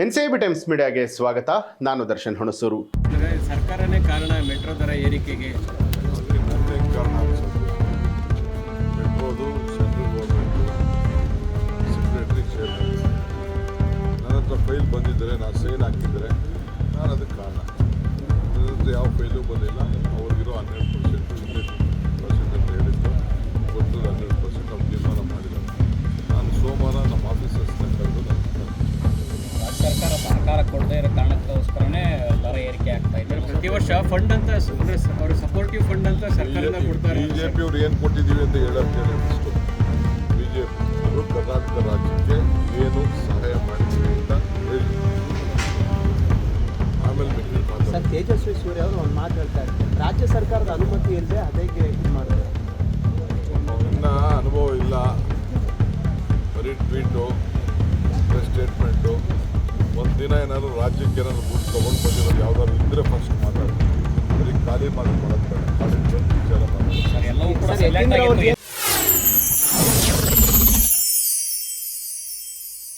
NCIB times ಮೀಡಿಯಾಗೆ ಸ್ವಾಗತ. ನಾನು ದರ್ಶನ್ ಹುಣಸೂರು. ಸರ್ಕಾರನೇ ಕಾರಣ ಮೆಟ್ರೋ ದರ ಏರಿಕೆಗೆ. ಕಾರಣ ಅನ್ಸುತ್ತೆ. ಮೆಟ್ರೋದು ಸೆಂಟ್ರಲ್ ಗೌರ್ಮೆಂಟು ಸೆಕ್ರೆಟರಿ ಚೇರ್ಮನ್ ನನ್ನ ಹತ್ರ ಫೈಲ್ ಬಂದಿದ್ದರೆ ನಾನು ಸೈನ್ ಹಾಕಿದರೆ ನಾನು ಅದಕ್ಕೆ ಕಾರಣ. ನನ್ನ ಯಾವ ಫೈಲು ಬಂದಿಲ್ಲ. ಅವ್ರಿಗಿರೋ 100% ಅಂತ ಹೇಳಿದ್ದು ಗೊತ್ತು. 100% ಅವ್ರು ತೀರ್ಮಾನ ಮಾಡಿದ್ದಾರೆ. ನಾನು ಸೋಮವಾರ ನಮ್ಮ ಆಫೀಸರ್ಸ್ನ ಕರೆದು ಸರ್ಕಾರ ಸಹಕಾರ ಕೊಡದೇ ಇರೋ ಕಾರಣಕ್ಕೋಸ್ಕರನೇ ದರ ಏರಿಕೆ ಆಗ್ತಾ ಇದೆ. ಪ್ರತಿ ವರ್ಷ ಫಂಡ್ ಅಂತ ಅವರು ಸಪೋರ್ಟಿವ್ ಫಂಡ್ ಅಂತ ಸರ್ಕಾರದಿಂದ ಕೊಡ್ತಾರೆ. BJP ಅವ್ರು ಏನು ಕೊಟ್ಟಿದ್ದೀವಿ ಅಂತ ಹೇಳೋಕ್ಕೆ ಇಷ್ಟು BJP ಅವರು ಕರ್ನಾಟಕ ರಾಜ್ಯಕ್ಕೆ ಏನು ಸಹಾಯ ಮಾಡಿದ್ದೀವಿ ಅಂತ ಹೇಳಿ ಆಮೇಲೆ ಮಿಕ್ಕಿದ ಸರ್, ತೇಜಸ್ವಿ ಸೂರ್ಯ ಅವರು ಒಂದು ಮಾತು ಹೇಳ್ತಾರೆ, ರಾಜ್ಯ ಸರ್ಕಾರದ ಅನುಮತಿ ಇಲ್ಲದೆ ಅದೇಗೆ ಇದು ಮಾಡ್ತಾರೆ. ಇನ್ನು ಅನುಭವ ಇಲ್ಲ, ಬರೀ ಟ್ವೀಟು, ಪ್ರೆಸ್ ಸ್ಟೇಟ್ಮೆಂಟು. ಒಂದು ದಿನ ಏನಾದರೂ ರಾಜ್ಯಕ್ಕೆ ಏನಾದರೂ ದುಡ್ಡು ತೊಗೊಂಡು ಬಂದಿರೋದು ಯಾವ್ದಾದ್ರು ಇದ್ದರೆ ಫಸ್ಟ್ ಮಾತಾಡ್ತೀವಿ. ಬರೀ ಖಾಲಿ ಮಾಡಿ ಮಾಡೋದು ಬೇಡ. ಖಾಲಿ ವಿಚಾರ ಮಾಡಿ ಸರ್, ಎಲ್ಲವೂ ಕೂಡ ಸರ್, silent ಯಾಕೆಂದ್ರೆ ಆಗಿತ್ತು. ಅವ್ರಿಗೆ